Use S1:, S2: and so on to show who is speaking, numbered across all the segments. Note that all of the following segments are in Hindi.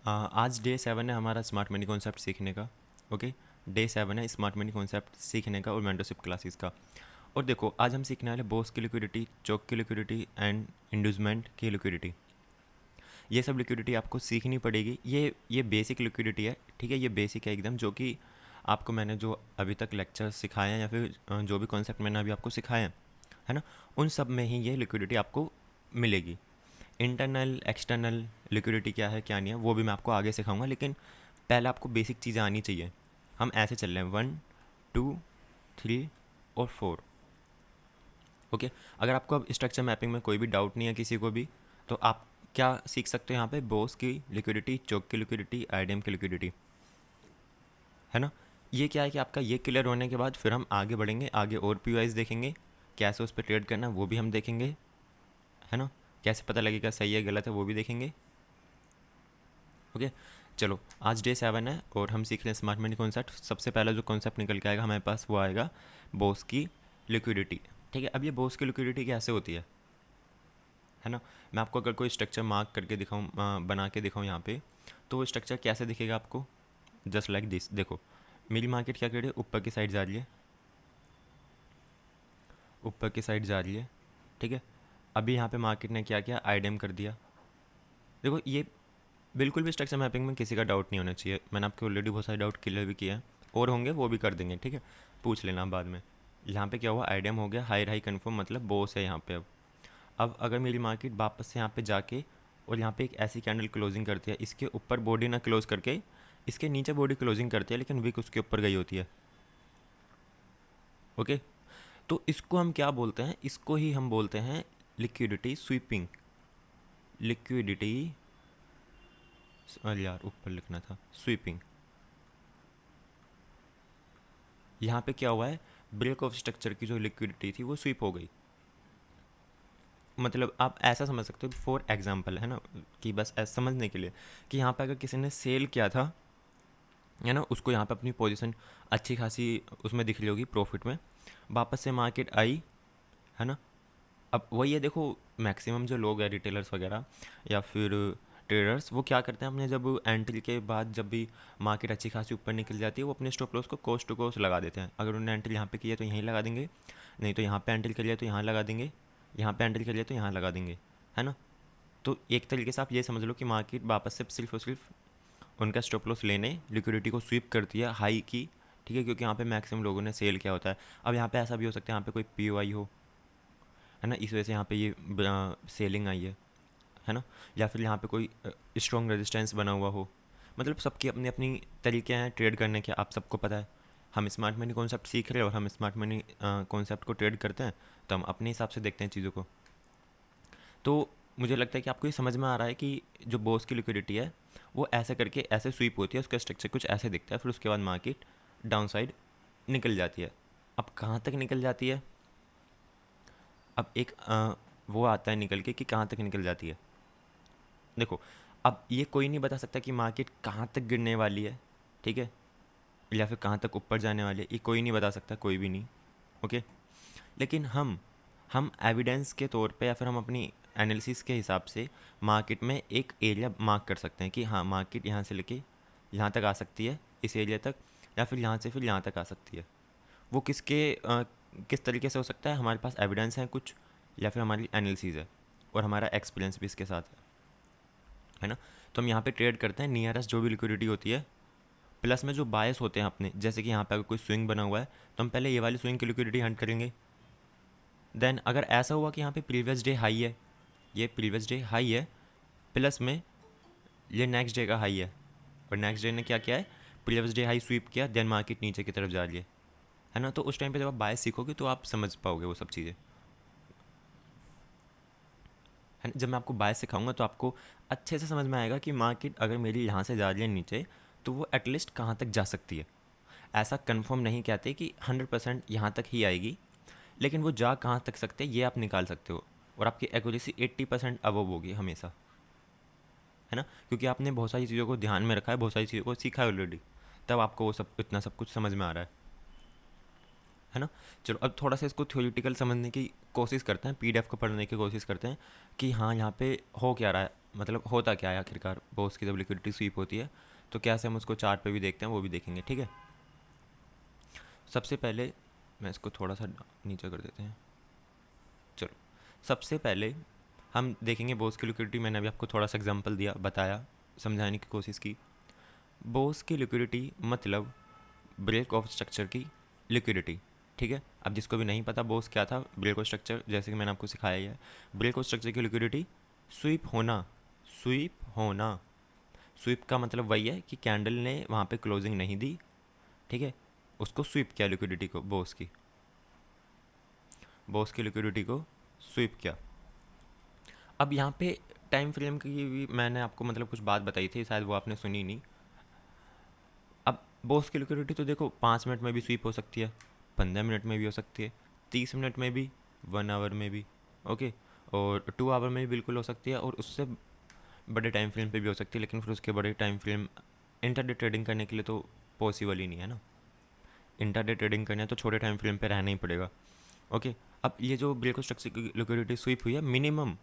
S1: आज डे 7 है हमारा स्मार्ट मनी कॉन्सेप्ट सीखने का। ओके, डे 7 है स्मार्ट मनी कॉन्सेप्ट सीखने का और मेंटरशिप क्लासेस का। और देखो, आज हम सीखने वाले बॉस की लिक्विडिटी, चोक की लिक्विडिटी एंड इंड्यूसमेंट की लिक्विडिटी। ये सब लिक्विडिटी आपको सीखनी पड़ेगी। ये बेसिक लिक्विडिटी है, ठीक है। ये बेसिक है एकदम, जो कि आपको मैंने जो अभी तक लेक्चर सिखाए हैं या फिर जो भी कॉन्सेप्ट मैंने अभी आपको सिखाए हैं, है ना, उन सब में ही ये लिक्विडिटी आपको मिलेगी। इंटरनल एक्सटर्नल लिक्विडिटी क्या है क्या नहीं है वो भी मैं आपको आगे सिखाऊंगा, लेकिन पहले आपको बेसिक चीज़ें आनी चाहिए। हम ऐसे चल रहे हैं 1 2 3 और 4। ओके, अगर आपको अब स्ट्रक्चर मैपिंग में कोई भी डाउट नहीं है किसी को भी, तो आप क्या सीख सकते हो यहाँ पे? बोस की लिक्विडिटी, चोक की लिक्विडिटी, आईडीएम की लिक्विडिटी, है ना। ये क्या है कि आपका ये क्लियर होने के बाद फिर हम आगे बढ़ेंगे, आगे और पीवाइज देखेंगे, कैसे उस पर ट्रेड करना है वो भी हम देखेंगे, है ना। कैसे पता लगेगा सही है गलत है वो भी देखेंगे। ओके, चलो आज डे 7 है और हम सीख रहे हैं स्मार्ट मनी कॉन्सेप्ट। सबसे पहला जो कॉन्सेप्ट निकल के आएगा हमारे पास वो आएगा बोस की लिक्विडिटी। ठीक है, अब ये बोस की लिक्विडिटी कैसे होती है ना। मैं आपको अगर कोई स्ट्रक्चर मार्क करके दिखाऊँ, बना के दिखाऊँ यहाँ पे, तो वो स्ट्रक्चर कैसे दिखेगा आपको? Just like this. देखो, मेरी मार्केट क्या कर रही है? ऊपर की साइड जा रही है, ऊपर की साइड जा रही है, ठीक है। अभी यहाँ पे मार्केट ने क्या किया? आईडीएम कर दिया। देखो, ये बिल्कुल भी स्ट्रक्चर मैपिंग में किसी का डाउट नहीं होना चाहिए। मैंने आपको ऑलरेडी बहुत सारे डाउट क्लियर भी किए हैं, और होंगे वो भी कर देंगे, ठीक है। पूछ लेना बाद में। यहाँ पे क्या हुआ? आईडीएम हो गया, हाई हाई कन्फर्म, मतलब बोस है यहाँ पे। अब अगर मेरी मार्केट वापस से यहाँ पे जाके और यहाँ पे एक ऐसी कैंडल क्लोजिंग करती है, इसके ऊपर बॉडी ना क्लोज करके इसके नीचे बॉडी क्लोजिंग करती है, लेकिन विक उसके ऊपर गई होती है। ओके, तो इसको हम क्या बोलते हैं? इसको ही हम बोलते हैं लिक्विडिटी स्वीपिंग। लिक्विडिटी, अरे यार ऊपर लिखना था, स्वीपिंग। यहाँ पे क्या हुआ है? ब्रेक ऑफ स्ट्रक्चर की जो लिक्विडिटी थी वो स्वीप हो गई। मतलब आप ऐसा समझ सकते हो, फॉर एग्जांपल, है ना, कि बस ऐसा समझने के लिए कि यहाँ पे अगर किसी ने सेल किया था, है ना, उसको यहाँ पे अपनी पोजीशन अच्छी खासी उसमें दिख रही होगी प्रॉफिट में, वापस से मार्केट आई, है ना। अब वही है, देखो, मैक्सिमम जो लोग हैं रिटेलर्स वगैरह या फिर ट्रेडर्स, वो क्या करते हैं, हमने जब एंट्री के बाद जब भी मार्केट अच्छी खासी ऊपर निकल जाती है, वो अपने स्टॉप लॉस को कोस्ट टू कोस्ट लगा देते हैं। अगर उन्होंने एंट्री यहाँ पे की है तो यहीं लगा देंगे, नहीं तो यहाँ पे एंट्री कर लिया तो यहाँ लगा देंगे, यहाँ पे एंट्री कर लिया तो यहाँ लगा देंगे, है ना। तो एक तरीके से आप ये समझ लो कि मार्केट वापस से सिर्फ और सिर्फ उनका स्टॉप लॉस लेने लिक्विडिटी को स्वीप करती है हाई की, ठीक है, क्योंकि यहाँ पे मैक्सिमम लोगों ने सेल किया होता है। अब यहाँ पे ऐसा भी हो सकता है यहाँ पे कोई पी हो, है ना, इस वजह से यहाँ पे ये सेलिंग आई है ना। या फिर यहाँ पे कोई स्ट्रॉन्ग रेजिस्टेंस बना हुआ हो। मतलब सबकी अपनी अपनी तरीके हैं ट्रेड करने के, आप सबको पता है। हम स्मार्ट मनी कॉन्सेप्ट सीख रहे हैं और हम स्मार्ट मनी कॉन्सेप्ट को ट्रेड करते हैं, तो हम अपने हिसाब से देखते हैं चीज़ों को। तो मुझे लगता है कि आपको ये समझ में आ रहा है कि जो बोस की लिक्विडिटी है वो ऐसे करके ऐसे स्वीप होती है, उसका स्ट्रक्चर कुछ ऐसे दिखता है, फिर उसके बाद मार्केट डाउन साइड निकल जाती है। अब कहाँ तक निकल जाती है? अब एक वो आता है निकल के कि कहाँ तक निकल जाती है। देखो, अब ये कोई नहीं बता सकता कि मार्केट कहाँ तक गिरने वाली है, ठीक है, या फिर कहाँ तक ऊपर जाने वाली है, ये कोई नहीं बता सकता, कोई भी नहीं। ओके, लेकिन हम एविडेंस के तौर पे या फिर हम अपनी एनालिसिस के हिसाब से मार्केट में एक एरिया मार्क कर सकते हैं कि हाँ, मार्केट यहाँ से लेके यहाँ तक आ सकती है, इस एरिया तक, या फिर यहाँ से फिर यहाँ तक आ सकती है। वो किस तरीके से हो सकता है? हमारे पास एविडेंस है कुछ, या फिर हमारी एनालिसिस है, और हमारा एक्सपीरियंस भी इसके साथ है ना। तो हम यहाँ पे ट्रेड करते हैं नियरेस्ट जो भी लिक्विडिटी होती है, प्लस में जो बायस होते हैं अपने, जैसे कि यहाँ पे अगर कोई स्विंग बना हुआ है तो हम पहले ये वाली स्विंग की लिक्विडिटी हंट करेंगे। देन अगर ऐसा हुआ कि यहाँ पे प्रीवियस डे हाई है, ये प्रीवियस डे हाई है, प्लस में ये नेक्स्ट डे का हाई है, और नेक्स्ट डे ने क्या किया है? प्रीवियस डे हाई स्वीप किया, देन मार्केट नीचे की तरफ जा रही है ना। तो उस टाइम पे जब आप बायस सीखोगे तो आप समझ पाओगे वो सब चीज़ें, है ना। जब मैं आपको बायस सिखाऊंगा तो आपको अच्छे से समझ में आएगा कि मार्केट अगर मेरी यहाँ से जा रही है नीचे, तो वो एटलीस्ट कहाँ तक जा सकती है। ऐसा कंफर्म नहीं कहते कि 100% यहाँ तक ही आएगी, लेकिन वो जा कहाँ तक सकते हैं ये आप निकाल सकते हो, और आपकी एक्यूरेसी 80% अबव होगी हमेशा, है ना, क्योंकि आपने बहुत सारी चीज़ों को ध्यान में रखा है, बहुत सारी चीज़ों को सीखा है ऑलरेडी, तब आपको वो सब इतना सब कुछ समझ में आ रहा है ना। चलो अब थोड़ा सा इसको थ्योरेटिकल समझने की कोशिश करते हैं, पीडीएफ को पढ़ने की कोशिश करते हैं कि हाँ, यहाँ पे हो क्या रहा है। मतलब होता क्या है आखिरकार बोस की जब लिक्विडिटी स्वीप होती है, तो कैसे हम उसको चार्ट पे भी देखते हैं वो भी देखेंगे, ठीक है। सबसे पहले मैं इसको थोड़ा सा नीचे कर देते हैं, चलो। सबसे पहले हम देखेंगे बोस की लिक्विडिटी। मैंने अभी आपको थोड़ा सा एग्जांपल दिया, बताया, समझाने की कोशिश की। बोस की लिक्विडिटी मतलब ब्रेक ऑफ स्ट्रक्चर की लिक्विडिटी, ठीक है। अब जिसको भी नहीं पता बोस क्या था, ब्रेक ऑफ स्ट्रक्चर, जैसे कि मैंने आपको सिखाया ही है, ब्रेक ऑफ स्ट्रक्चर की लिक्विडिटी स्वीप होना, स्वीप होना। स्वीप का मतलब वही है कि कैंडल ने वहाँ पे क्लोजिंग नहीं दी, ठीक है, उसको स्वीप किया लिक्विडिटी को, बोस की लिक्विडिटी को स्वीप किया। अब यहाँ पे टाइम फ्रेम की भी मैंने आपको मतलब कुछ बात बताई थी, शायद वो आपने सुनी नहीं। अब बोस की लिक्विडिटी तो देखो 5 मिनट में भी स्वीप हो सकती है, 15 मिनट में भी हो सकती है, 30 मिनट में भी, 1 आवर में भी, ओके, और 2 आवर में भी बिल्कुल हो सकती है, और उससे बड़े टाइम फ्रेम पे भी हो सकती है। लेकिन फिर उसके बड़े टाइम फ्रेम इंटरडे ट्रेडिंग करने के लिए तो पॉसिबल ही नहीं है ना। इंटरडे ट्रेडिंग करना है तो छोटे टाइम फ्रेम पे रहना ही पड़ेगा, ओके। अब ये जो ब्रेक स्ट्रक्चर की लिक्विडिटी स्वीप हुई है, मिनिमम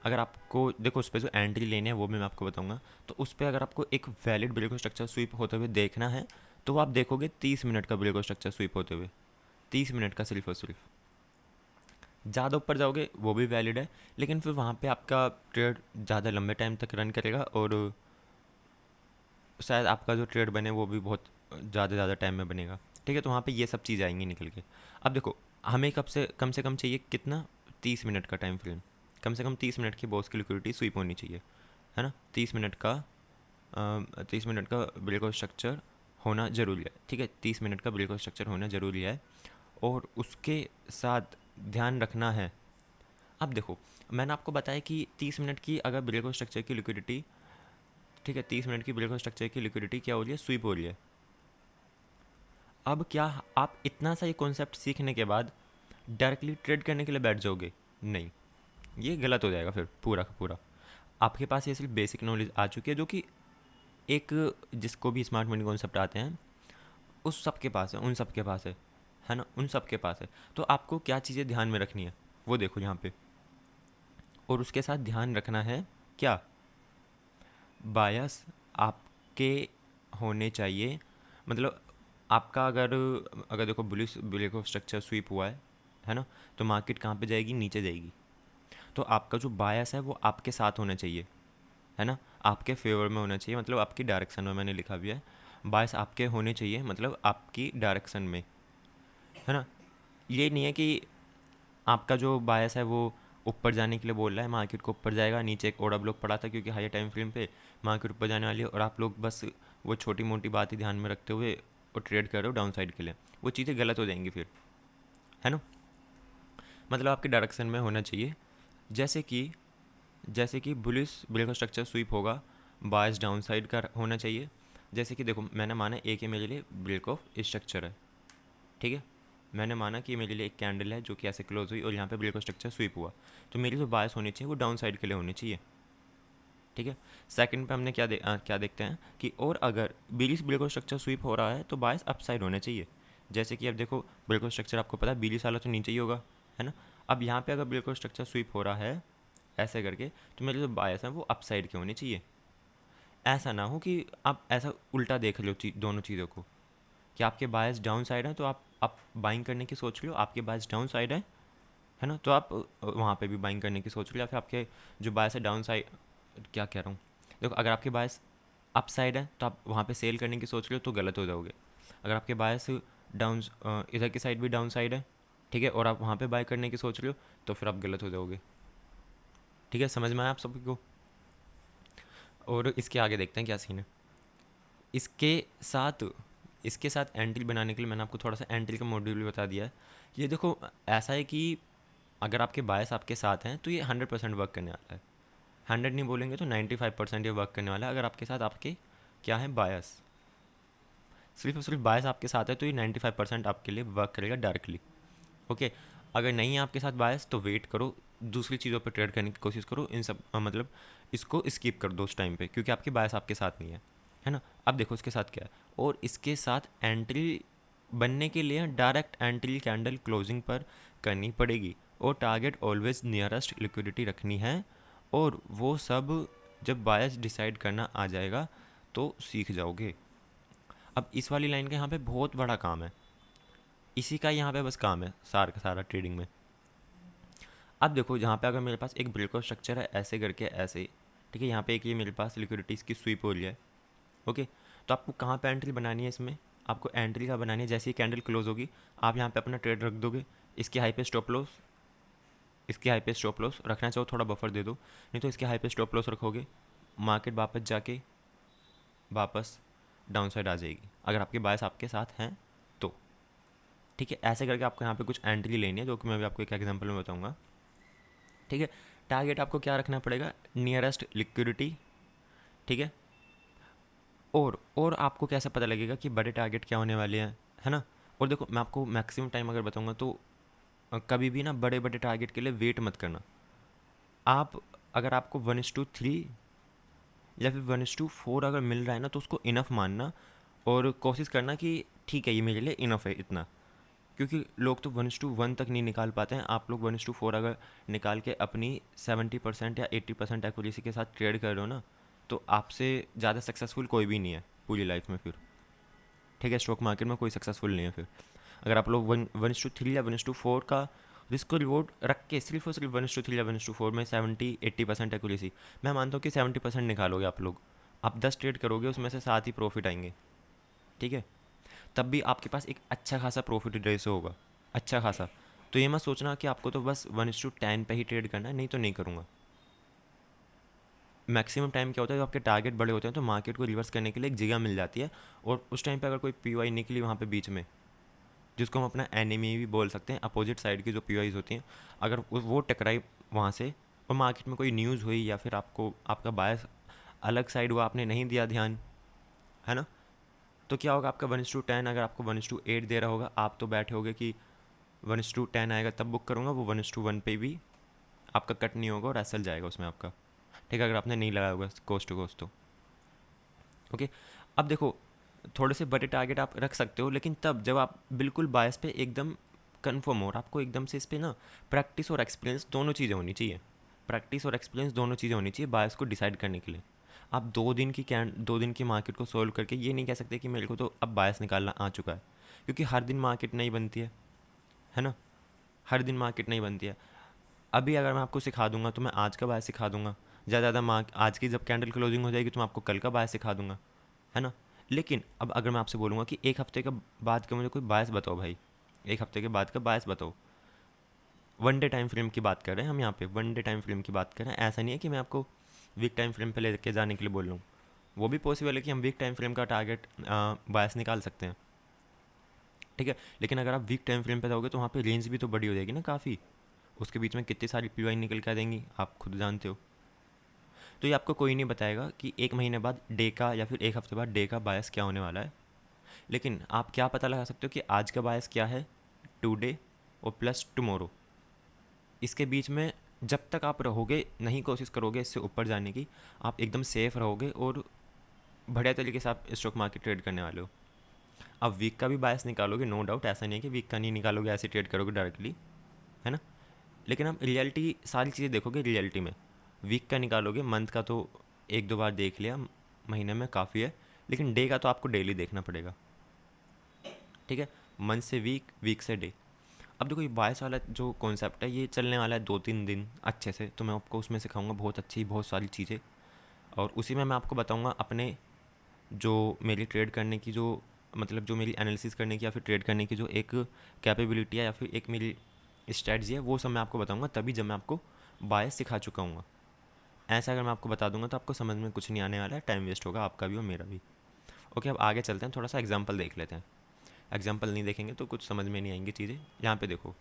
S1: अगर आपको देखो उस पर जो एंट्री लेने हैं वो भी मैं आपको बताऊंगा, तो उस पर अगर आपको एक वैलिड ब्रेक स्ट्रक्चर स्वीप होते हुए देखना है तो वो आप देखोगे 30 मिनट का ब्रेक स्ट्रक्चर स्वीप होते हुए, 30 मिनट का सिर्फ और सिर्फ। ज़्यादा ऊपर जाओगे वो भी वैलिड है, लेकिन फिर वहाँ पे आपका ट्रेड ज़्यादा लंबे टाइम तक रन करेगा, और शायद आपका जो ट्रेड बने वो भी बहुत ज़्यादा टाइम में बनेगा, ठीक है। तो वहाँ पे ये सब चीज़ आएंगी निकल के। अब देखो हमें कब से कम चाहिए कितना, 30 मिनट का टाइम फ्रेम, कम से कम 30 मिनट की बॉस की लिक्विडिटी स्वीप होनी चाहिए, है ना। 30 मिनट का ब्रेक ऑफ स्ट्रक्चर होना ज़रूरी है, ठीक है, 30 मिनट का ब्रेक ऑफ स्ट्रक्चर होना ज़रूरी है। और उसके साथ ध्यान रखना है, अब देखो मैंने आपको बताया कि 30 मिनट की अगर ब्रेक ऑफ स्ट्रक्चर की लिक्विडिटी, ठीक है, 30 मिनट की ब्रेक ऑफ स्ट्रक्चर की लिक्विडिटी क्या हो रही है, स्वीप हो रही है। अब क्या आप इतना सा ये कॉन्सेप्ट सीखने के बाद डायरेक्टली ट्रेड करने के लिए बैठ जाओगे? नहीं, ये गलत हो जाएगा फिर पूरा का पूरा। आपके पास ये सिर्फ बेसिक नॉलेज आ चुकी है, जो कि एक जिसको भी स्मार्ट मनी कॉन्सेप्ट आते हैं उस सब के पास है, उन सब के पास है ना, उन सब के पास है। तो आपको क्या चीज़ें ध्यान में रखनी है वो देखो यहाँ पे, और उसके साथ ध्यान रखना है क्या, बायस आपके होने चाहिए। मतलब आपका अगर अगर देखो bullish break of structure sweep हुआ है ना, तो मार्केट कहाँ पे जाएगी, नीचे जाएगी। तो आपका जो बायस है वो आपके साथ होना चाहिए, है ना, आपके फेवर में होना चाहिए, मतलब आपकी डायरेक्शन में, मैंने लिखा भी है बायस आपके होने चाहिए, मतलब आपकी डायरेक्शन में, है ना। ये नहीं है कि आपका जो बायस है वो ऊपर जाने के लिए बोल रहा है, मार्केट को ऊपर जाएगा, नीचे एक ओडा ब्लॉक पड़ा था क्योंकि हाई टाइम फ्रेम पे मार्केट ऊपर जाने वाली है, और आप लोग बस वो छोटी मोटी बात ही ध्यान में रखते हुए और ट्रेड कर रहे हो डाउन साइड के लिए, वो चीज़ें गलत हो जाएंगी फिर, है ना। मतलब आपके डायरेक्शन में होना चाहिए, जैसे कि बुलिश ब्रेक स्ट्रक्चर स्वीप होगा, बायस डाउन साइड का होना चाहिए। जैसे कि देखो मैंने माना एक ये मेरे लिए ब्रेक ऑफ स्ट्रक्चर है, ठीक है, मैंने माना कि मेरे लिए एक कैंडल है जो कि ऐसे क्लोज हुई और यहाँ पे ब्रेक ऑफ स्ट्रक्चर स्वीप हुआ, तो मेरी जो बायस होनी चाहिए वो डाउन साइड के लिए होनी चाहिए, ठीक है। सेकंड पे हमने क्या देखते हैं कि और अगर बीलिश ब्रेक ऑफ स्ट्रक्चर स्वीप हो रहा है तो बायस अप साइड होना चाहिए। जैसे कि अब देखो ब्रेक ऑफ स्ट्रक्चर आपको पता है बीलिश वाला तो नीचे ही होगा, है ना। अब यहाँ पे अगर ब्रेक ऑफ स्ट्रक्चर स्वीप हो रहा है ऐसे करके, तो मेरे जो बायस हैं वो अप साइड के होने चाहिए। ऐसा ना हो कि आप ऐसा उल्टा देख लो दोनों चीज़ों को, कि आपके बायस डाउन साइड है तो आप बाइंग करने की सोच लो, आपके बायस डाउन साइड है ना, तो आप वहाँ पे भी बाइंग करने की सोच लो, या फिर आपके जो बायस है डाउन साइड, क्या कह रहा हूँ, देखो अगर आपके बायस अप साइड है तो आप वहाँ पे सेल करने की सोच लो तो गलत हो जाओगे। अगर आपके बायस डाउन इधर की साइड भी डाउन साइड है, ठीक है, और आप वहाँ पे बाय करने की सोच लो तो फिर आप गलत हो जाओगे, ठीक है। समझ में आया आप सभी को? और इसके आगे देखते हैं क्या सीन है। इसके साथ इसके साथ एंट्री बनाने के लिए मैंने आपको थोड़ा सा एंट्री का मॉड्यूल भी बता दिया है। ये देखो ऐसा है कि अगर आपके बायस आपके साथ हैं तो ये 100% वर्क करने वाला है, 100 नहीं बोलेंगे तो 95% ये वर्क करने वाला है। अगर आपके साथ आपके क्या है बायस, सिर्फ और सिर्फ बायस आपके साथ है तो ये 95% आपके लिए वर्क करेगा डायरेक्टली, ओके। अगर नहीं है आपके साथ बायस तो वेट करो, दूसरी चीज़ों पर ट्रेड करने की कोशिश करो, इन सब मतलब इसको स्किप कर दो उस टाइम पे, क्योंकि आपकी बायस आपके साथ नहीं है ना। अब देखो इसके साथ क्या है, और इसके साथ एंट्री बनने के लिए डायरेक्ट एंट्री कैंडल क्लोजिंग पर करनी पड़ेगी, और टारगेट ऑलवेज नियरेस्ट लिक्विडिटी रखनी है, और वो सब जब बायस डिसाइड करना आ जाएगा तो सीख जाओगे। अब इस वाली लाइन का यहाँ पे बहुत बड़ा काम है, इसी का यहाँ पे बस काम है सार का सारा ट्रेडिंग में। अब देखो यहाँ पे अगर मेरे पास एक ब्रेकआउट स्ट्रक्चर है ऐसे करके ऐसे, ठीक है, यहाँ पे एक ये मेरे पास लिक्विडिटीज़ की स्वीप हो रही है, ओके। तो आपको कहाँ पे एंट्री बनानी है इसमें, आपको एंट्री का बनानी है जैसे ही कैंडल क्लोज होगी आप यहाँ पे अपना ट्रेड रख दोगे। इसके हाई पे स्टॉप लॉस, इसके हाई पे स्टॉप लॉस रखना चाहो थोड़ा बफर दे दो, नहीं तो इसके हाई पे स्टॉप लॉस रखोगे, मार्केट वापस जाके वापस डाउन साइड आ जाएगी अगर आपके बायस आपके साथ हैं तो, ठीक है। ऐसे करके आपको यहाँ पे कुछ एंट्री लेनी है जो कि मैं अभी आपको एक एग्जांपल में बताऊंगा, ठीक है। टारगेट आपको क्या रखना पड़ेगा, नियरेस्ट लिक्विडिटी, ठीक है। और आपको कैसे पता लगेगा कि बड़े टारगेट क्या होने वाले हैं, है ना। और देखो मैं आपको मैक्सिमम टाइम अगर बताऊंगा तो कभी भी ना बड़े बड़े टारगेट के लिए वेट मत करना। आप अगर आपको 1:3 या फिर 1:4 अगर मिल रहा है ना तो उसको इनफ मानना और कोशिश करना कि ठीक है ये मेरे लिए इनफ है इतना, क्योंकि लोग तो 1:1 तक नहीं निकाल पाते हैं। आप लोग 1:4 अगर निकाल के अपनी 70% या 80% एक्यूरेसी के साथ ट्रेड कर रहे हो ना तो आपसे ज़्यादा सक्सेसफुल कोई भी नहीं है पूरी लाइफ में फिर, ठीक है। स्टॉक मार्केट में कोई सक्सेसफुल नहीं है फिर अगर आप लोग 1:3 या 1:4 का रिस्क रिवॉर्ड रख के सिर्फ और सिर्फ 1:3 या 1:4 में 70-80% एक्यूरेसी, मैं मानता हूँ कि 70% निकालोगे आप लोग। आप 10 ट्रेड करोगे उसमें से 7 ही प्रॉफिट आएंगे, ठीक है। तब भी आपके पास एक अच्छा खासा प्रॉफिट रेशो होगा, अच्छा खासा। तो ये मत सोचना कि आपको तो बस 1:10 पे ही ट्रेड करना है, नहीं तो नहीं करूँगा। मैक्सिमम टाइम क्या होता है, जब आपके टारगेट बड़े होते हैं तो मार्केट को रिवर्स करने के लिए एक जगह मिल जाती है, और उस टाइम पे अगर कोई पी निकली वहाँ पे बीच में, जिसको हम अपना एनिमी भी बोल सकते हैं, अपोजिट साइड की जो पी होती हैं, अगर वो टकराई वहाँ से और मार्केट में कोई न्यूज़ हुई या फिर आपको आपका बायस अलग साइड हुआ, आपने नहीं दिया ध्यान, है ना, तो क्या होगा, आपका 1:10 अगर आपको 1:8 दे रहा होगा, आप तो बैठे होगे कि 1:10 आएगा तब बुक करूँगा, वो 1:1 पे भी आपका कट नहीं होगा और एसल जाएगा उसमें आपका, ठीक है, अगर आपने नहीं लगाया होगा कोस्ट टू कोस्ट तो, ओके। अब देखो थोड़े से बड़े टारगेट आप रख सकते हो, लेकिन तब जब आप बिल्कुल बायस पे एकदम कन्फर्म हो और आपको एकदम से इस पर ना प्रैक्टिस और एक्सपीरियंस दोनों चीज़ें होनी चाहिए, प्रैक्टिस और एक्सपीरियंस दोनों चीज़ें होनी चाहिए बायस को डिसाइड करने के लिए। आप 2 दिन की मार्केट को सोल्व करके ये नहीं कह सकते कि मेरे को तो अब बायस निकालना आ चुका है, क्योंकि हर दिन मार्केट नहीं बनती है ना, हर दिन मार्केट नहीं बनती है। अभी अगर मैं आपको सिखा दूंगा तो मैं आज का बायस सिखा दूंगा, ज़्यादा ज़्यादा मार्क आज की जब कैंडल क्लोजिंग हो जाएगी तो मैं आपको कल का बायस सिखा दूंगा, है ना। लेकिन अब अगर मैं आपसे बोलूँगा कि एक हफ्ते के बाद का मुझे कोई बायस बताओ भाई, एक हफ्ते के बाद का बायस बताओ, वन डे टाइम फ्रेम की बात कर रहे हैं हम यहाँ पे, वन डे टाइम फ्रेम की बात कर रहे हैं, ऐसा नहीं है कि मैं आपको वीक टाइम फ्रेम पे लेके जाने के लिए बोल रहा हूँ। वो भी पॉसिबल है कि हम वीक टाइम फ्रेम का टारगेट बायस निकाल सकते हैं, ठीक है। लेकिन अगर आप वीक टाइम फ्रेम पे जाओगे तो वहाँ पे रेंज भी तो बड़ी हो जाएगी ना काफ़ी, उसके बीच में कितनी सारी पी निकल के आ जाएंगी आप खुद जानते हो। तो ये आपको कोई नहीं बताएगा कि एक महीने बाद डे का या फिर एक हफ्ते बाद डे का बायस क्या होने वाला है, लेकिन आप क्या पता लगा सकते हो कि आज का बायस क्या है, टुडे और प्लस टुमारो, इसके बीच में जब तक आप रहोगे नहीं कोशिश करोगे इससे ऊपर जाने की, आप एकदम सेफ रहोगे और बढ़िया तरीके से आप स्टॉक मार्केट ट्रेड करने वाले हो। आप वीक का भी बायस निकालोगे नो डाउट, ऐसा नहीं है कि वीक का नहीं निकालोगे, ऐसे ट्रेड करोगे डायरेक्टली, है ना। लेकिन आप रियलिटी सारी चीज़ें देखोगे, रियलिटी में वीक का निकालोगे, मंथ का तो एक दो बार देख लिया, महीने में काफ़ी है, लेकिन डे का तो आपको डेली देखना पड़ेगा, ठीक है, मंथ से वीक, वीक से डे। अब देखो ये बायस वाला जो कॉन्सेप्ट है ये चलने वाला है 2-3 दिन अच्छे से, तो मैं आपको उसमें सिखाऊंगा बहुत अच्छी बहुत सारी चीज़ें, और उसी में मैं आपको बताऊंगा अपने जो मेरी ट्रेड करने की जो मतलब जो मेरी एनालिसिस करने की या फिर ट्रेड करने की जो एक कैपेबिलिटी है या फिर एक मेरी स्ट्रैटेजी है, वो सब मैं आपको बताऊंगा तभी जब मैं आपको बायस सिखा चुका हूँ। ऐसा अगर मैं आपको बता दूंगा तो आपको समझ में कुछ नहीं आने वाला है, टाइम वेस्ट होगा आपका भी और मेरा भी। ओके, अब आगे चलते हैं, थोड़ा सा एग्जाम्पल देख लेते हैं। एग्जाम्पल नहीं देखेंगे तो कुछ समझ में नहीं आएंगी चीज़ें। यहाँ पे देखो,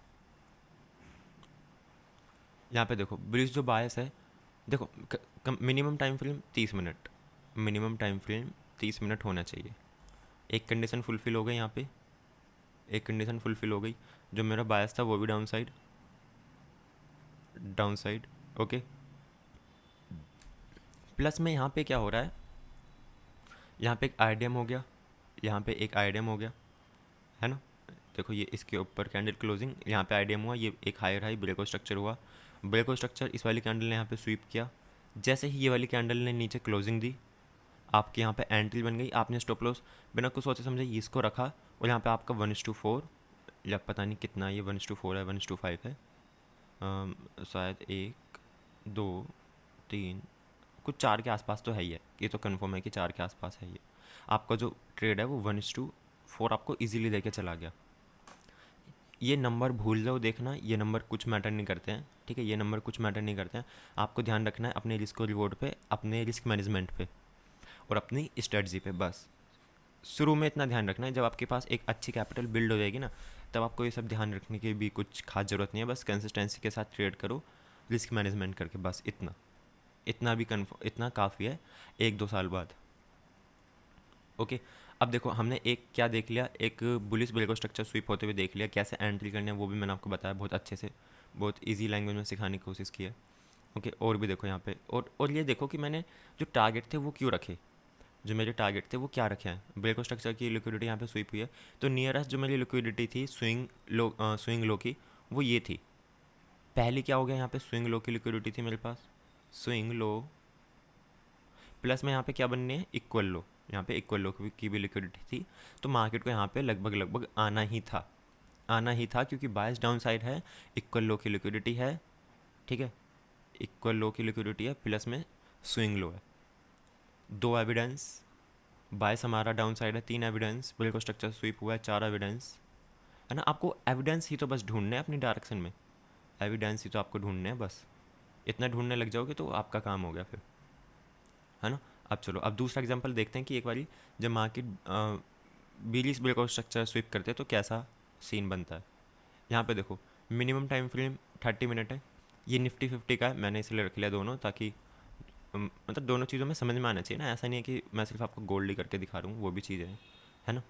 S1: यहाँ पे देखो ब्रिज जो बायस है, देखो minimum time frame 30 minute, minimum time frame 30 minute होना चाहिए। एक कंडीशन फुलफिल हो गई यहाँ पे, एक कंडीशन फुलफिल हो गई, जो मेरा बायस था वो भी down side, down side, okay. Plus में यहाँ पे क्या हो रहा है, यहाँ पे एक आईडीएम हो गया, यहाँ पे एक आईडीएम हो गया, है ना। देखो ये इसके ऊपर कैंडल क्लोजिंग, यहाँ पे आईडीएम हुआ, ये एक हायर हाई ब्रेकआउट स्ट्रक्चर हुआ, ब्रेकआउट स्ट्रक्चर इस वाली कैंडल ने यहाँ पे स्वीप किया, जैसे ही ये वाली कैंडल ने नीचे क्लोजिंग दी, आपके यहाँ पे एंट्री बन गई, आपने स्टॉप लॉस बिना कुछ सोचे समझे इसको रखा, और यहाँ पे आपका 1:4 या पता नहीं कितना, ये 1:4 है 1:5 है, शायद 1 2 3 कुछ 4 के आसपास तो है ही है, ये तो कंफर्म है कि 4 के आसपास है ये। आपका जो ट्रेड है वो 1:4 आपको इजीली देके चला गया। ये नंबर भूल जाओ देखना, ये नंबर कुछ मैटर नहीं करते हैं, ठीक है, ये नंबर कुछ मैटर नहीं करते हैं। आपको ध्यान रखना है अपने रिस्क और रिवॉर्ड पे, अपने रिस्क मैनेजमेंट पे और अपनी स्ट्रेटजी पे। बस शुरू में इतना ध्यान रखना है, जब आपके पास एक अच्छी कैपिटल बिल्ड हो जाएगी ना, तब आपको ये सब ध्यान रखने की भी कुछ खास ज़रूरत नहीं है। बस कंसिस्टेंसी के साथ ट्रेड करो रिस्क मैनेजमेंट करके, बस इतना इतना भी इतना काफ़ी है 1-2 साल बाद। ओके, अब देखो हमने एक क्या देख लिया, एक बुलिश बिल्कुल स्ट्रक्चर स्वीप होते हुए देख लिया, कैसे एंट्री करनी है वो भी मैंने आपको बताया बहुत अच्छे से, बहुत इजी लैंग्वेज में सिखाने की कोशिश की है। ओके, और भी देखो यहाँ पे, और ये देखो कि मैंने जो टारगेट थे वो क्यों रखे, जो मेरे टारगेट थे वो क्या रखे हैं। बिल्कुल स्ट्रक्चर की लिक्विडिटी यहाँ पे स्वीप हुई है, तो नियरेस्ट जो मेरी लिक्विडिटी थी स्विंग लो की, वो ये थी। पहली क्या हो गया, यहाँ पे स्विंग लो की लिक्विडिटी थी मेरे पास, स्विंग लो प्लस में यहाँ पे क्या बननी है, इक्वल लो, यहाँ पे इक्वल लो की भी लिक्विडिटी थी। तो मार्केट को यहाँ पे लगभग लगभग आना ही था क्योंकि बायस डाउन साइड है, इक्वल लो की लिक्विडिटी है, ठीक है, इक्वल लो की लिक्विडिटी है, प्लस में स्विंग लो है। 2 एविडेंस, बायस हमारा डाउन साइड है, 3 एविडेंस, बिल्कुल स्ट्रक्चर स्वीप हुआ है, 4 एविडेंस, है ना। आपको एविडेंस ही तो बस ढूंढने हैं अपनी डायरेक्शन में, एविडेंस ही तो आपको ढूंढने हैं बस। इतना ढूंढने लग जाओगे तो आपका काम हो गया फिर, है ना। अब चलो, अब दूसरा एग्जांपल देखते हैं कि एक बारी जब मार्केट बीलिश ब्रेकआउट स्ट्रक्चर स्वीप करते हैं तो कैसा सीन बनता है। यहाँ पे देखो मिनिमम टाइम फ्रेम 30 मिनट है, ये निफ्टी 50 का है, मैंने इसलिए रख लिया दोनों, ताकि मतलब दोनों चीज़ों में समझ में आना चाहिए ना, ऐसा नहीं है कि मैं सिर्फ आपको गोल्ड ही करके दिखा रहा हूँ, वो भी चीज़ है ना।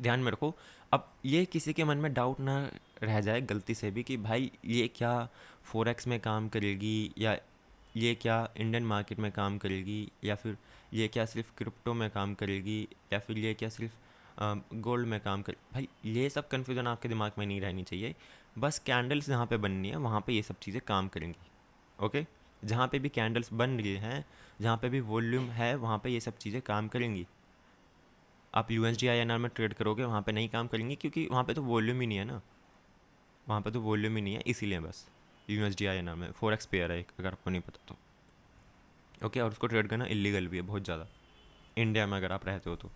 S1: ध्यान में रखो। अब ये किसी के मन में डाउट ना रह जाए गलती से भी कि भाई ये क्या फोरेक्स में काम करेगी, या ये क्या इंडियन मार्केट में काम करेगी, या फिर ये क्या सिर्फ क्रिप्टो में काम करेगी, या फिर ये क्या सिर्फ गोल्ड में काम कर। भाई ये सब कन्फ्यूज़न आपके दिमाग में नहीं रहनी चाहिए। बस कैंडल्स जहाँ पे बननी है वहाँ पे ये सब चीज़ें काम करेंगी। ओके, जहाँ पे भी कैंडल्स बन रही हैं, जहाँ पे भी वॉल्यूम है, वहाँ पे ये सब चीज़ें काम करेंगी। आप USD INR में ट्रेड करोगे वहाँ पे नहीं काम करेंगी, क्योंकि वहाँ पे तो वॉल्यूम ही नहीं है ना, वहाँ पे तो वॉल्यूम ही नहीं है, इसीलिए बस USD INR में फोरेक्स पेयर है एक, अगर आपको नहीं पता तो। ओके, और उसको ट्रेड करना इलीगल भी है बहुत ज़्यादा, इंडिया में अगर आप रहते हो तो।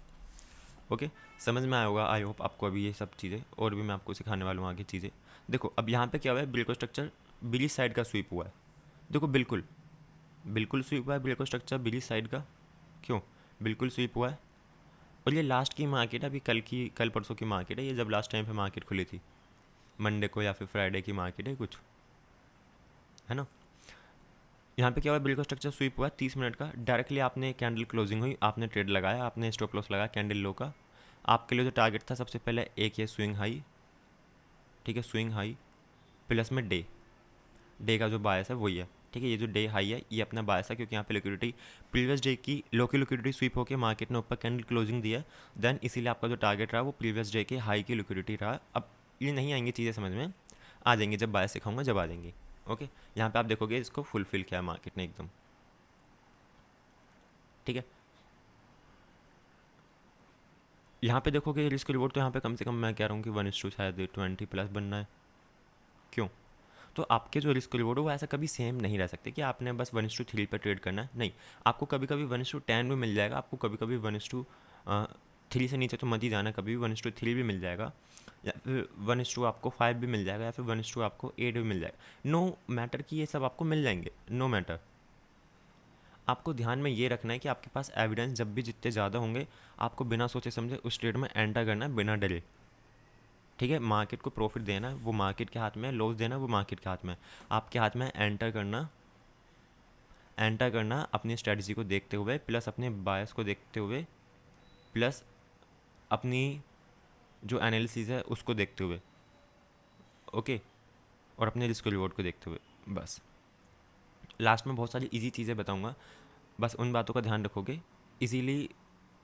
S1: ओके, समझ में आया होगा आई होप आपको अभी ये सब चीज़ें, और भी मैं आपको सिखाने वाला हूँ आगे चीज़ें। देखो अब यहाँ पे क्या हुआ है, बिल्कुल स्ट्रक्चर बिली साइड का स्वीप हुआ है। देखो बिल्कुल बिल्कुल स्वीप हुआ है बिल्कुल स्ट्रक्चर बिली साइड का, क्यों बिल्कुल स्वीप हुआ है। और ये लास्ट की मार्केट है, अभी कल परसों की मार्केट है ये, जब लास्ट टाइम पे मार्केट खुली थी, मंडे को या फिर फ्राइडे की मार्केट है कुछ, है ना। यहाँ पे क्या हुआ, बिल्कुल स्ट्रक्चर स्वीप हुआ 30 मिनट का, डायरेक्टली आपने कैंडल क्लोजिंग हुई, आपने ट्रेड लगाया, आपने स्टॉप लॉस लगाया कैंडल लो का। आपके लिए जो टारगेट था सबसे पहले एक ये स्विंग हाई, ठीक है, स्विंग हाई प्लस में डे का जो बायस है वही है, ठीक है। ये जो डे हाई है ये अपना बायस है, क्योंकि यहाँ पे लिक्विडिटी प्रीवियस डे की लो की लिक्विडिटी स्वीप होकर मार्केट ने ऊपर कैंडल क्लोजिंग दी है, देन इसीलिए आपका जो टारगेट रहा वो प्रीवियस डे के हाई की लिक्विडिटी रहा। अब ये नहीं आएंगी चीज़ें समझ में, आ जाएंगी जब बायस सिखाऊंगा जब आ जाएंगी। ओके, यहाँ पे आप देखोगे इसको फुलफिल किया है मार्केट ने एकदम, ठीक है। यहाँ पे देखोगे रिस्क रिवॉर्ड तो यहाँ पे कम से कम मैं कह रहा हूँ कि 1:, शायद 20 प्लस बनना है। क्यों, तो आपके जो रिस्क रिवॉर्ड है वो ऐसा कभी सेम नहीं रह सकते कि आपने बस 1:3 पर ट्रेड करना है, नहीं। आपको कभी कभी 1:10 भी मिल जाएगा, आपको कभी कभी 1:3 से नीचे तो मत ही जाना, कभी भी 1:3 भी मिल जाएगा, या फिर 1:2 आपको 5 भी मिल जाएगा, या फिर 1:2 आपको 8 भी मिल जाएगा। नो मैटर कि ये सब आपको मिल जाएंगे, नो मैटर। आपको ध्यान में ये रखना है कि आपके पास एविडेंस जब भी जितने ज़्यादा होंगे, आपको बिना सोचे समझे उस ट्रेड में एंटर करना है बिना डरे, ठीक है। मार्केट को प्रॉफिट देना है वो मार्केट के हाथ में है, लॉस देना है वो मार्केट के हाथ में है। आपके हाथ में एंटर करना अपनी स्ट्रेटजी को देखते हुए, प्लस अपने बायस को देखते हुए, प्लस अपनी जो एनालिसिस है उसको देखते हुए, ओके, और अपने रिस्क रिवॉर्ड को देखते हुए। बस लास्ट में बहुत सारी इजी चीज़ें बताऊंगा, बस उन बातों का ध्यान रखोगे इजीली।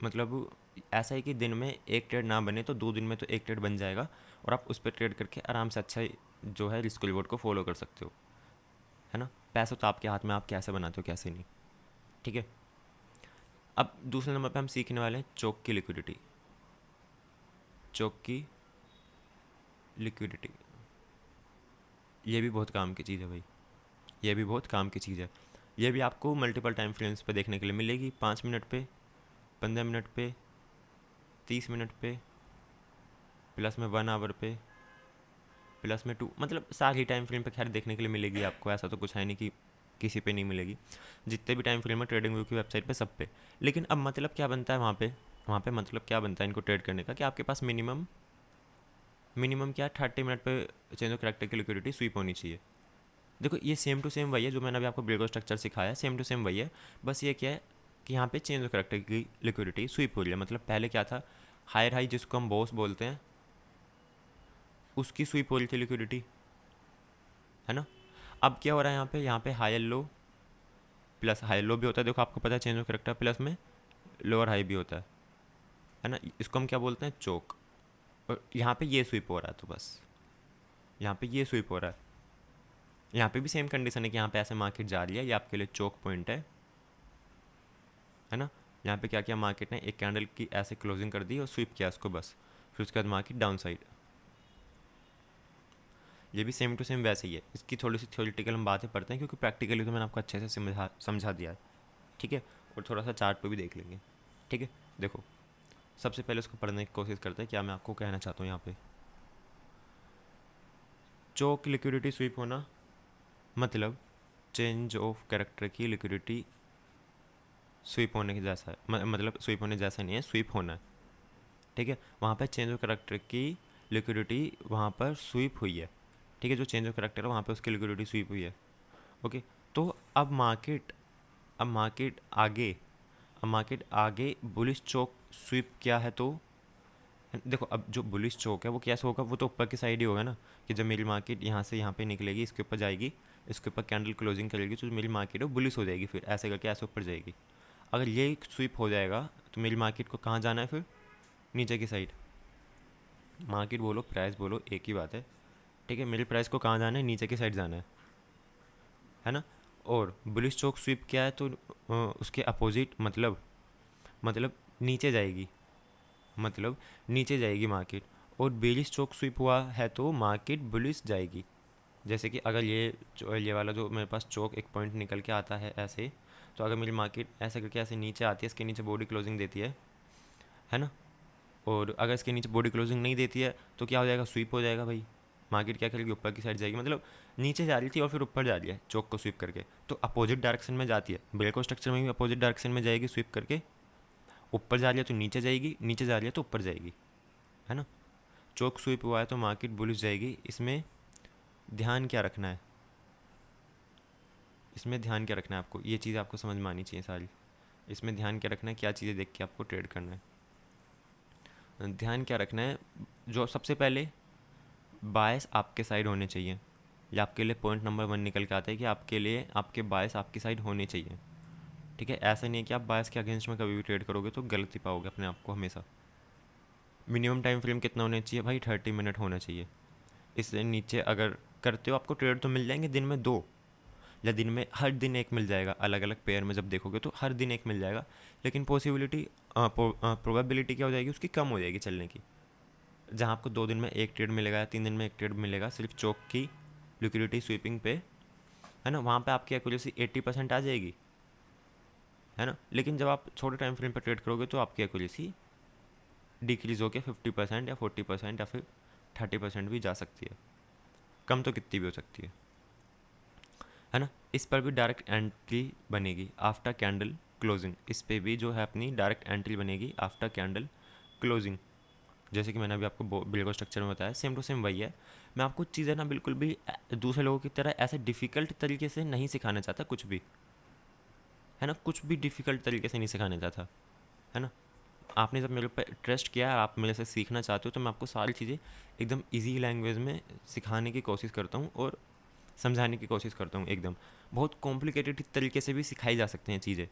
S1: मतलब ऐसा है कि दिन में एक ट्रेड ना बने तो 2 दिन में तो एक ट्रेड बन जाएगा, और आप उस पर ट्रेड करके आराम से अच्छा जो है रिस्क रिवॉर्ड को फॉलो कर सकते हो। है ना। पैसा तो आपके हाथ में, आप कैसे बनाते हो कैसे नहीं, ठीक है। अब दूसरे नंबर पे हम सीखने वाले हैं चोक की लिक्विडिटी। चोक की लिक्विडिटी, ये भी बहुत काम की चीज़ है भाई, ये भी बहुत काम की चीज़ है। ये भी आपको मल्टीपल टाइम फ्रेम्स पे देखने के लिए मिलेगी, 5 मिनट पे, 15 मिनट पे, 30 मिनट पे, प्लस में 1 आवर पे, प्लस में 2, मतलब सारी टाइम फ्रेम पे खैर देखने के लिए मिलेगी आपको, ऐसा तो कुछ है नहीं कि किसी पे नहीं मिलेगी। जितने भी टाइम फ्रेम है ट्रेडिंग व्यू की वेबसाइट पे सब पे। लेकिन अब मतलब क्या बनता है वहाँ पे मतलब क्या बनता है इनको ट्रेड करने का, कि आपके पास मिनिमम मिनिमम क्या 30 मिनट पे चेंज ऑफ कैरेक्टर की लिक्विडिटी स्वीप होनी चाहिए। देखो ये सेम टू सेम वही है जो मैंने अभी आपको ब्रेक स्ट्रक्चर सिखाया, सेम टू सेम वही है। बस ये क्या है कि यहाँ पे चेंज ऑफ कैरेक्टर की लिक्विडिटी स्वीप हो रही है। मतलब पहले क्या था, हायर हाई जिसको हम बॉस बोलते हैं उसकी स्वीप हो रही थी लिक्विडिटी, है ना। अब क्या हो रहा है यहाँ पे higher low, plus higher low भी होता है, देखो आपको पता है चेंज ऑफ कैरेक्टर, प्लस में लोअर हाई भी होता है ना। इसको हम क्या बोलते हैं, चोक। और यहाँ पे ये स्वीप हो रहा है, तो बस यहाँ पे ये स्वीप हो रहा है। यहाँ पे भी सेम कंडीशन है कि यहाँ पे ऐसे मार्केट जा रही है, ये आपके लिए चोक पॉइंट है ना। यहाँ पे क्या किया मार्केट ने, एक कैंडल की ऐसे क्लोजिंग कर दी और स्वीप किया उसको बस, फिर उसके बाद मार्केट डाउन साइड। ये भी सेम टू सेम वैसे ही है। इसकी थोड़ी सी थ्योरेटिकल हम बातें पढ़ते हैं क्योंकि प्रैक्टिकली तो मैंने आपको अच्छे से समझा दिया है, ठीक है। और थोड़ा सा चार्ट पे भी देख लेंगे, ठीक है। देखो सबसे पहले उसको पढ़ने की कोशिश करते हैं, क्या मैं आपको कहना चाहता हूँ यहाँ पे। चोक लिक्विडिटी स्वीप होना मतलब चेंज ऑफ कैरेक्टर की लिक्विडिटी स्वीप होने के जैसा है, मतलब स्वीप होने जैसा नहीं है, स्वीप होना है, ठीक है। वहाँ पर चेंज ऑफ कैरेक्टर की लिक्विडिटी वहाँ पर स्वीप हुई है, ठीक है। जो चेंज ऑफ कैरेक्टर है वहाँ पर उसकी लिक्विडिटी स्वीप हुई है, ओके। तो अब मार्केट आगे बुलिश चोक स्वीप किया है, तो देखो अब जो बुलिश चोक है वो कैसे होगा, वो तो ऊपर की साइड ही होगा ना, कि जब मेरी मार्केट यहाँ से यहाँ पे निकलेगी, इसके ऊपर जाएगी, इसके ऊपर कैंडल क्लोजिंग करेगी, तो जो मेरी मार्केट है वो बुलिश हो जाएगी, फिर ऐसे करके ऐसे ऊपर जाएगी। अगर ये स्वीप हो जाएगा तो मेरी मार्केट को कहाँ जाना है, फिर नीचे की साइड। मार्केट बोलो प्राइस बोलो एक ही बात है, ठीक है। मेरे प्राइस को कहाँ जाना है, नीचे की साइड जाना है ना। और बुलिश चोक स्वीप किया है तो उसके अपोजिट मतलब नीचे जाएगी, मतलब नीचे जाएगी मार्केट। और बेरिश चोक स्वीप हुआ है तो मार्केट बुलिश जाएगी। जैसे कि अगर ये वाला जो मेरे पास चोक एक पॉइंट निकल के आता है ऐसे, तो अगर मेरी मार्केट ऐसे करके ऐसे नीचे आती है, इसके नीचे बॉडी क्लोजिंग देती है ना। और अगर इसके नीचे बॉडी क्लोजिंग नहीं देती है तो क्या हो जाएगा, स्वीप हो जाएगा भाई। मार्केट क्या करेगी, ऊपर की साइड जाएगी, मतलब नीचे जा रही थी और फिर ऊपर जा रही है चोक को स्वीप करके, तो अपोजिट डायरेक्शन में जाती है। ब्रेको स्ट्रक्चर में भी अपोजिट डायरेक्शन में जाएगी स्वीप करके, ऊपर जा रही है तो नीचे जाएगी, नीचे जा रही है तो ऊपर जाएगी, है ना। चोक स्वीप हुआ है तो मार्केट बुलिश जाएगी। इसमें ध्यान क्या रखना है, इसमें ध्यान क्या रखना है आपको, ये चीज़ आपको समझ में आनी चाहिए सारी। इसमें ध्यान क्या रखना है, क्या चीज़ें देख के आपको ट्रेड करना है। ध्यान क्या रखना है, जो सबसे पहले बायस आपके साइड होने चाहिए। ये आपके लिए पॉइंट नंबर 1 निकल के आता है कि आपके लिए आपके बायस आपकी साइड होने चाहिए, ठीक है। ऐसा नहीं है कि आप बायस के अगेंस्ट में कभी भी ट्रेड करोगे तो गलत ही पाओगे अपने आप को हमेशा। मिनिमम टाइम फ्रेम कितना होना चाहिए भाई, 30 मिनट होना चाहिए। इससे नीचे अगर करते हो आपको ट्रेड तो मिल जाएंगे दिन में 2, या दिन में हर दिन एक मिल जाएगा, अलग अलग पेयर में जब देखोगे तो हर दिन एक मिल जाएगा। लेकिन प्रोबेबिलिटी क्या हो जाएगी उसकी, कम हो जाएगी चलने की। जहाँ आपको 2 दिन में एक ट्रेड मिलेगा या 3 दिन में एक ट्रेड मिलेगा सिर्फ चोक की लिक्विडिटी स्वीपिंग पे, है ना, वहाँ पे आपकी एक्यूरेसी 80% आ जाएगी, है ना। लेकिन जब आप छोटे टाइम फ्रेम पर ट्रेड करोगे तो आपकी एक्यूरेसी डिक्रीज़ होकर 50% या 40% या फिर 30% भी जा सकती है, कम तो कितनी भी हो सकती है ना। इस पर भी डायरेक्ट एंट्री बनेगी आफ्टर कैंडल क्लोजिंग, इस पे भी जो है अपनी डायरेक्ट एंट्री बनेगी आफ्टर कैंडल क्लोजिंग। जैसे कि मैंने अभी आपको बिल्कुल स्ट्रक्चर में बताया, सेम टू सेम वही है। मैं आपको चीज़ें ना बिल्कुल भी दूसरे लोगों की तरह ऐसे डिफ़िकल्ट तरीके से नहीं सिखाना चाहता कुछ भी, है ना। कुछ भी डिफ़िकल्ट तरीके से नहीं सिखाना चाहता, है ना। आपने जब मेरे पर ट्रस्ट किया, आप मेरे से सीखना चाहते हो, तो मैं आपको सारी चीज़ें एकदम इजी लैंग्वेज में सिखाने की कोशिश करता हूँ और समझाने की कोशिश करता हूँ एकदम। बहुत कॉम्प्लिकेटेड तरीके से भी सिखाई जा सकते हैं चीज़ें,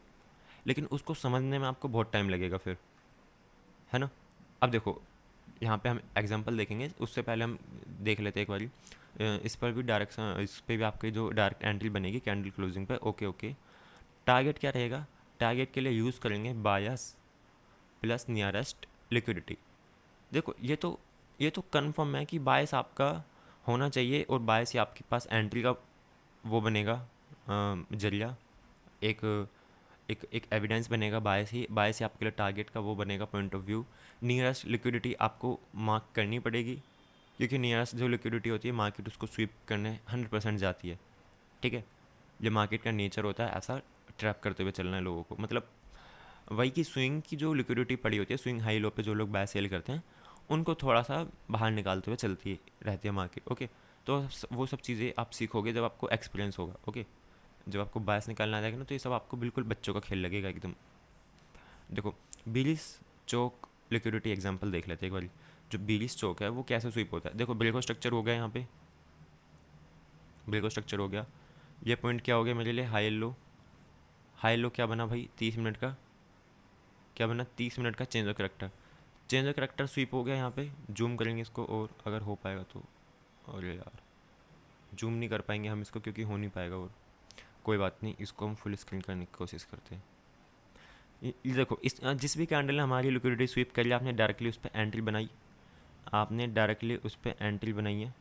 S1: लेकिन उसको समझने में आपको बहुत टाइम लगेगा फिर, है ना। अब देखो यहाँ पे हम एग्जांपल देखेंगे, उससे पहले हम देख लेते हैं एक बारी। इस पर भी डायरेक्शन, इस पर भी आपकी जो डायरेक्ट एंट्री बनेगी कैंडल क्लोजिंग पे। Okay okay. टारगेट क्या रहेगा? टारगेट के लिए यूज़ करेंगे बायस प्लस नियरेस्ट लिक्विडिटी। देखो ये तो कंफर्म है कि बायस आपका होना चाहिए, और बायस ही आपके पास एंट्री का वो बनेगा, जरिया, एक एक एक एविडेंस बनेगा। बायस ही आपके लिए टारगेट का वो बनेगा, point of view. Nearest liquidity आपको मार्क करनी पड़ेगी, क्योंकि नियरेस्ट जो लिक्विडिटी होती है मार्केट उसको स्वीप करने 100% जाती है। ठीक है, ये मार्केट का नेचर होता है, ऐसा ट्रैप करते हुए चलना है लोगों को। मतलब वही की स्विंग की जो लिक्विडिटी पड़ी होती है, स्विंग हाई लो पे जो लोग बाय सेल करते हैं, उनको थोड़ा सा बाहर निकालते हुए चलती रहती है मार्केट। ओके, तो वो सब चीज़ें आप सीखोगे जब आपको एक्सपीरियंस होगा। ओके, जब आपको बायस निकालना आ जाएगा ना, तो ये सब आपको बिल्कुल बच्चों का खेल लगेगा एकदम। देखो, बिलिस चोक लिक्विडिटी एग्जांपल देख लेते हैं एक बार। जो बिलिस चोक है वो कैसे स्वीप होता है? देखो, बिल्कुल स्ट्रक्चर हो गया यहाँ पे, बिल्कुल स्ट्रक्चर हो गया। ये पॉइंट क्या हो गया मेरे लिए? High low. हाई लो क्या बना भाई? 30 मिनट का क्या बना? 30 मिनट का change of character. Change of character sweep हो गया यहाँ पे। जूम करेंगे इसको, और अगर हो पाएगा तो। अरे यार, जूम नहीं कर पाएंगे हम इसको क्योंकि हो नहीं पाएगा, और कोई बात नहीं, इसको हम फुल स्क्रीन करने की कोशिश करते हैं। ये देखो, इस जिस भी कैंडल ने हमारी लिक्विडिटी स्वीप कर लिया, आपने डायरेक्टली उस पर एंट्री बनाई, आपने डायरेक्टली उस पर एंट्री बनाई है।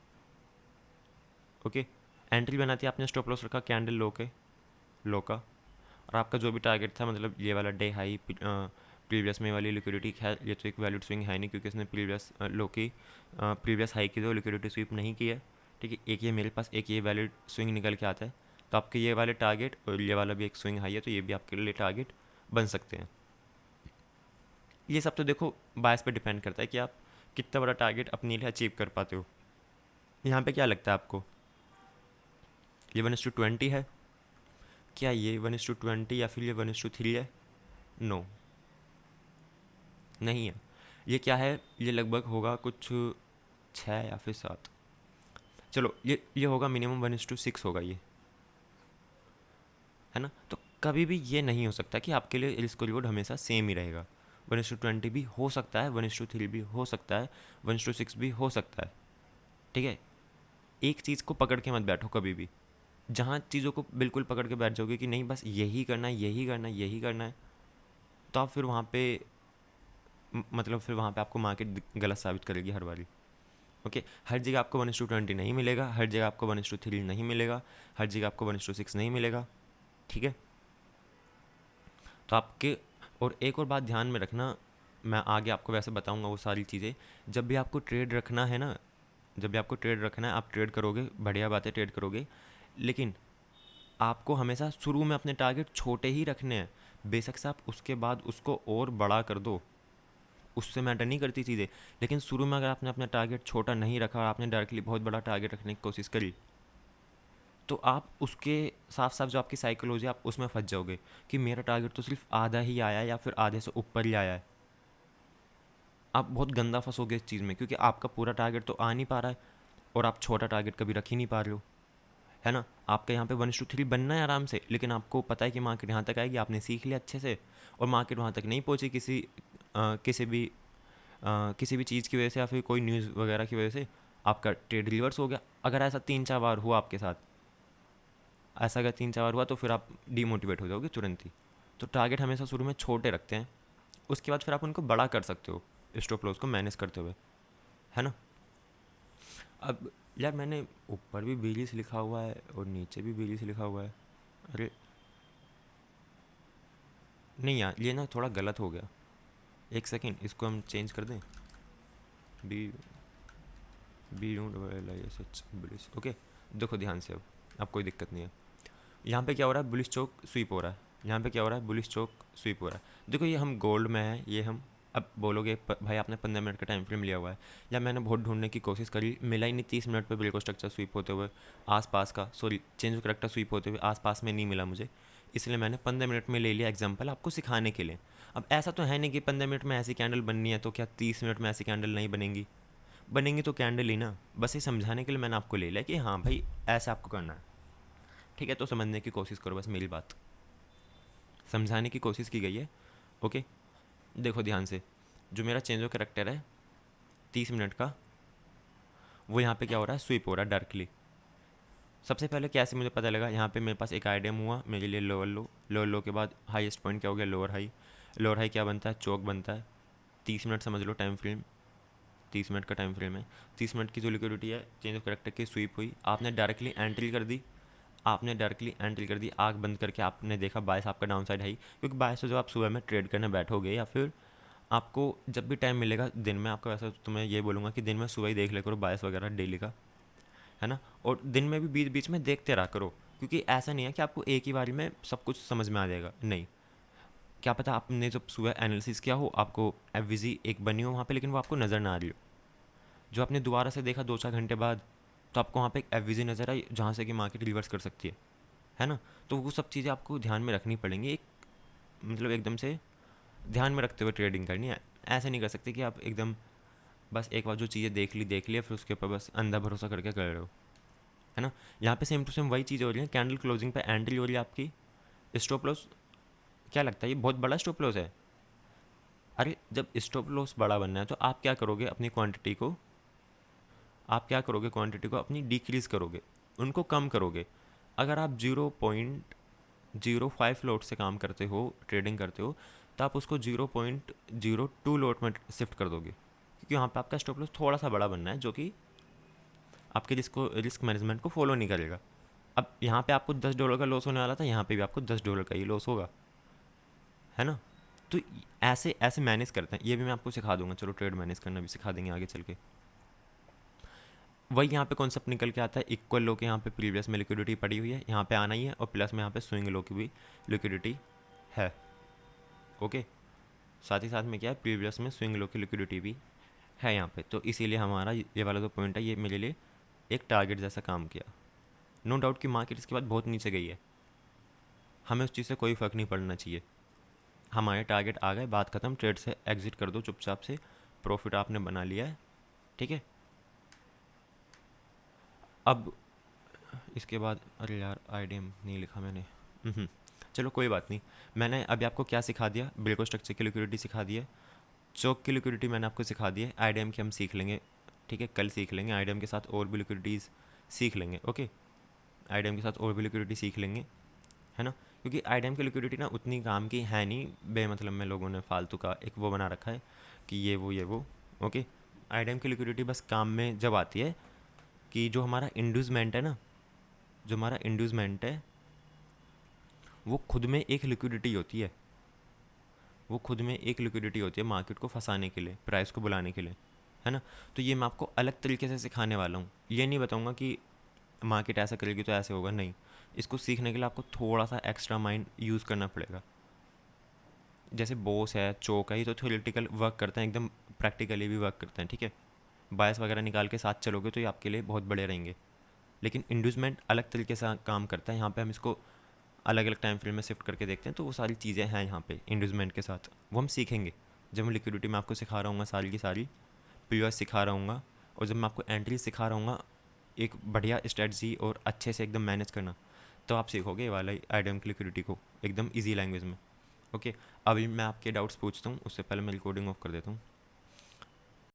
S1: ओके, एंट्री बनाती है, आपने स्टॉप लॉस रखा कैंडल लो का, और आपका जो भी टारगेट था, मतलब ये वाला डे हाई, प्रीवियस में वाली लिक्विडिटी है, ये तो एक वैलिड स्विंग है नहीं, क्योंकि इसने प्रीवियस लो की, प्रीवियस हाई की जो लिक्विडिटी स्वीप नहीं की है। ठीक है, एक ये मेरे पास एक ये वैलिड स्विंग निकल के आता है, तो आपके ये वाले टारगेट और ये वाला भी एक स्विंग हाई है, तो ये भी आपके लिए टारगेट बन सकते हैं। ये सब तो देखो बायस पे डिपेंड करता है कि आप कितना बड़ा टारगेट अपने लिए अचीव कर पाते हो। यहाँ पे क्या लगता है आपको, ये 1:20 है? क्या ये 1:20 या फिर ये 1:3 है? नो, नहीं है। ये क्या है? ये लगभग होगा कुछ 6 या फिर 7। चलो, ये होगा मिनिमम 1:6 होगा ये, है ना? तो कभी भी ये नहीं हो सकता कि आपके लिए रिस्क रिवॉर्ड हमेशा सेम ही रहेगा। 1:20 भी हो सकता है, 1:3 भी हो सकता है, 1:6 भी हो सकता है। ठीक है, एक चीज़ को पकड़ के मत बैठो कभी भी। जहाँ चीज़ों को बिल्कुल पकड़ के बैठ जाओगे कि नहीं बस यही करना है, यही करना है, यही करना है, तो आप फिर वहाँ पे मतलब फिर वहाँ पे आपको मार्केट गलत साबित करेगी हर बारी। ओके, हर जगह आपको 1:20 नहीं मिलेगा, हर जगह आपको 1:3 नहीं मिलेगा, हर जगह आपको 1:6 नहीं मिलेगा। ठीक है, तो आपके, और एक और बात ध्यान में रखना, मैं आगे आपको वैसे बताऊंगा वो सारी चीज़ें। जब भी आपको ट्रेड रखना है ना, जब भी आपको ट्रेड रखना है, आप ट्रेड करोगे, बढ़िया बात है, ट्रेड करोगे, लेकिन आपको हमेशा शुरू में अपने टारगेट छोटे ही रखने हैं। बेशक से आप उसके बाद उसको और बड़ा कर दो, उससे मैटर नहीं करती चीज़ें, लेकिन शुरू में अगर आपने अपना टारगेट छोटा नहीं रखा और आपने डायरेक्टली बहुत बड़ा टारगेट रखने की कोशिश करी, तो आप उसके साथ साथ जो आपकी साइकोलॉजी, आप उसमें फंस जाओगे कि मेरा टारगेट तो सिर्फ आधा ही आया है या फिर आधे से ऊपर ही आया है। आप बहुत गंदा फंसोगे इस चीज़ में, क्योंकि आपका पूरा टारगेट तो आ नहीं पा रहा है, और आप छोटा टारगेट कभी रख ही नहीं पा रहे हो, है ना? आपका यहाँ पे 1:3 बनना है आराम से, लेकिन आपको पता है कि मार्केट यहाँ तक आएगी, आपने सीख लिया अच्छे से, और मार्केट वहाँ तक नहीं पहुँची किसी भी चीज़ की वजह से, या फिर कोई न्यूज़ वगैरह की वजह से आपका ट्रेड रिवर्स हो गया। अगर ऐसा 3-4 बार हुआ आपके साथ, ऐसा अगर 3-4 बार हुआ, तो फिर आप डीमोटिवेट हो जाओगे तुरंत ही। तो टारगेट हमेशा शुरू में छोटे रखते हैं, उसके बाद फिर आप उनको बड़ा कर सकते हो स्टॉप लॉस को मैनेज करते हुए, है ना? अब यार, मैंने ऊपर भी बिलीस लिखा हुआ है और नीचे भी बिलीस लिखा हुआ है। अरे नहीं यार, ये ना थोड़ा गलत हो गया। एक सेकेंड, इसको हम चेंज कर दें। B B don't I S H bullish. Okay, देखो ध्यान से, अब कोई दिक्कत नहीं है। यहाँ पे क्या हो रहा है? बुलिश चौक स्वीप हो रहा है। यहाँ पे क्या हो रहा है? बुलिश चौक स्वीप हो रहा है। देखो, ये हम गोल्ड में है, ये हम, अब बोलोगे भाई आपने 15 मिनट का टाइम फ्रेम लिया हुआ है, या मैंने बहुत ढूंढने की कोशिश करी, मिला ही नहीं। 30 मिनट पे बिल्कुल स्ट्रक्चर स्वीप होते हुए आसपास का, sorry change of character sweep होते हुए आसपास में नहीं मिला मुझे, इसलिए मैंने 15 मिनट में ले लिया एग्जाम्पल आपको सिखाने के लिए। अब ऐसा तो है नहीं कि 15 मिनट में ऐसी कैंडल बननी है, तो क्या 30 मिनट में ऐसी कैंडल नहीं बनेंगी? बनेंगी तो कैंडल ही ना। बस ये समझाने के लिए मैंने आपको ले लिया कि हाँ भाई ऐसा आपको करना है। ठीक है, तो समझने की कोशिश करो, बस मेरी बात समझाने की कोशिश की गई है। ओके, देखो ध्यान से, जो मेरा चेंज ऑफ करेक्टर है 30 मिनट का, वो यहाँ पे क्या हो रहा है, स्वीप हो रहा है डायरेक्टली। सबसे पहले कैसे मुझे पता लगा, यहाँ पे मेरे पास एक आइडियम हुआ मेरे लिए लोअर लो, लोअर लो के बाद हाईएस्ट पॉइंट क्या हो गया, लोअर हाई। लोअर हाई क्या बनता है, चौक बनता है। 30 मिनट समझ लो टाइम फ्रेम, 30 मिनट का टाइम फ्रेम है। 30 मिनट की जो लिक्विडिटी है चेंज ऑफ करेक्टर की स्वीप हुई, आपने डायरेक्टली एंट्री कर दी, आपने डायरेक्टली एंट्री कर दी, आग बंद करके आपने देखा बायस आपका डाउन साइड है, क्योंकि बायस से जो आप सुबह में ट्रेड करने बैठोगे या फिर आपको जब भी टाइम मिलेगा दिन में, आपको वैसा तो मैं ये बोलूँगा कि दिन में सुबह ही देख ले करो बायस वगैरह डेली का, है ना। और दिन में भी बीच बीच में देखते रहा करो, क्योंकि ऐसा नहीं है कि आपको एक ही बारी में सब कुछ समझ में आ जाएगा, नहीं। क्या पता आपने जब सुबह एनालिसिस किया हो, आपको एफवीजी एक बनी हो वहाँ पे, लेकिन वो आपको नज़र ना आ रही हो। जो आपने दोबारा से देखा 2-4 घंटे बाद, तो आपको वहाँ पे एक एफवीजी नज़र आई जहाँ से कि मार्केट रिवर्स कर सकती है ना। तो वो सब चीज़ें आपको ध्यान में रखनी पड़ेंगी, एक मतलब एकदम से ध्यान में रखते हुए ट्रेडिंग करनी है। ऐसे नहीं कर सकते कि आप एकदम बस एक बार जो चीज़ें देख ली फिर उसके ऊपर बस अंधा भरोसा करके कर रहे हो, है ना। यहाँ पे सेम टू सेम वही चीज़ हो रही है, कैंडल क्लोजिंग पे एंट्री हो रही है आपकी, स्टॉप लॉस क्या लगता है ये बहुत बड़ा स्टॉप लॉस है। अरे जब स्टॉप लॉस बड़ा बनना है तो आप क्या करोगे, अपनी क्वांटिटी को, आप क्या करोगे, क्वांटिटी को अपनी डिक्रीज करोगे, उनको कम करोगे। अगर आप 0.05 लोट से काम करते हो, ट्रेडिंग करते हो, तो आप उसको 0.02 लोट में शिफ्ट कर दोगे, क्योंकि वहाँ पे आपका स्टॉप लॉस थोड़ा सा बड़ा बनना है, जो कि आपके रिस्क मैनेजमेंट को फॉलो नहीं करेगा। अब यहाँ पे आपको $10 का लॉस होने वाला था, यहाँ पे भी आपको $10 का ही लॉस होगा, है ना। तो ऐसे ऐसे मैनेज करते हैं, ये भी मैं आपको सिखा दूंगा, चलो ट्रेड मैनेज करना भी सिखा देंगे आगे चल के। वही यहाँ पे कॉन्सेप्ट निकल के आता है, इक्वल लो के यहाँ पे प्रीवियस में लिक्विडिटी पड़ी हुई है, यहाँ पे आना ही है, और प्लस में यहाँ पे स्विंग लो की भी लिक्विडिटी है। ओके, साथ ही साथ में क्या है, प्रीवियस में स्विंग लो की लिक्विडिटी भी है यहाँ पे, तो इसीलिए हमारा ये वाला जो पॉइंट है ये मेरे लिए एक टारगेट जैसा काम किया। नो डाउट कि मार्केट इसके बाद बहुत नीचे गई है, हमें उस चीज़ से कोई फ़र्क नहीं पड़ना चाहिए, हमारे टारगेट आ गए, बात ख़त्म, ट्रेड से एग्जिट कर दो चुपचाप से, प्रॉफिट आपने बना लिया है, ठीक है। अब इसके बाद, अरे यार आईडीएम नहीं लिखा मैंने, चलो कोई बात नहीं। मैंने अभी आपको क्या सिखा दिया, ब्रेको स्ट्रक्चर की लिक्विडिटी सिखा दी है, चौक की लिक्विडिटी मैंने आपको सिखा दी है, आईडीएम की हम सीख लेंगे, ठीक है, कल सीख लेंगे, आईडीएम के साथ और भी लिक्विडिटीज़ सीख लेंगे, ओके। आईडीएम के साथ और भी लिक्विडिटी सीख लेंगे, है ना, क्योंकि आईडीएम की लिक्विडिटी ना उतनी काम की है नहीं, बेमतलब में लोगों ने फालतू का एक वो बना रखा है कि ये वो, ओके। आईडीएम की लिक्विडिटी बस काम में जब आती है कि जो हमारा इंड्यूसमेंट है ना, जो हमारा इंड्यूसमेंट है वो खुद में एक लिक्विडिटी होती है, वो खुद में एक लिक्विडिटी होती है मार्केट को फंसाने के लिए, प्राइस को बुलाने के लिए, है ना। तो ये मैं आपको अलग तरीके से सिखाने वाला हूँ, ये नहीं बताऊँगा कि मार्केट ऐसा करेगी तो ऐसे होगा, नहीं। इसको सीखने के लिए आपको थोड़ा सा एक्स्ट्रा माइंड यूज़ करना पड़ेगा। जैसे बोस है, चोक है, ये तो थ्योरेटिकल वर्क करते हैं, एकदम प्रैक्टिकली भी वर्क करते हैं, ठीक है। बायस वगैरह निकाल के साथ चलोगे तो ये आपके लिए बहुत बड़े रहेंगे, लेकिन इंड्यूसमेंट अलग तरीके से काम करता है, यहाँ पे हम इसको अलग अलग टाइम फ्रेम में शिफ्ट करके देखते हैं, तो वो सारी चीज़ें हैं यहाँ पे इंड्यूसमेंट के साथ, वो हम सीखेंगे जब मैं लिक्विडिटी में आपको सिखा रहा हूँ सारी की सारी, पीओएस सिखा रहा हूँ, और जब मैं आपको एंट्री सिखा रहा हूँ एक बढ़िया स्ट्रेटजी और अच्छे से एकदम मैनेज करना, तो आप सीखोगे ये वाला आईडीएम की लिक्विडिटी को एकदम ईजी लैंग्वेज में, ओके। अभी मैं आपके डाउट्स पूछता हूँ, उससे पहले मैं रिकॉर्डिंग ऑफ कर देता हूँ।